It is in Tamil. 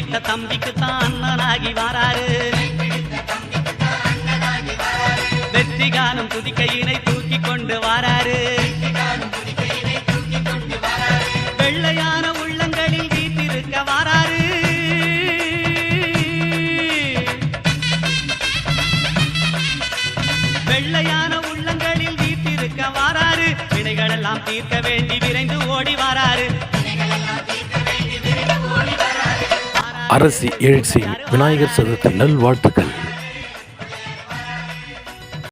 பிடித்த தம்பிக்கு தான் அண்ணனாகி வாராரு. வெற்றி காணும் துதிக்கையினை தூக்கி கொண்டு வாராரு. வெள்ளையான உள்ளங்களில் வீட்டிருக்க வாராரு. வெள்ளையான உள்ளங்களில் வீட்டிருக்க வாராரு. வினைகளெல்லாம் தீர்க்க வேண்டி விரைந்து ஓடி வாராரு. அரசி எழுச்சி விநாயகர் சதுர்த்தி நல்வாழ்த்துக்கள்.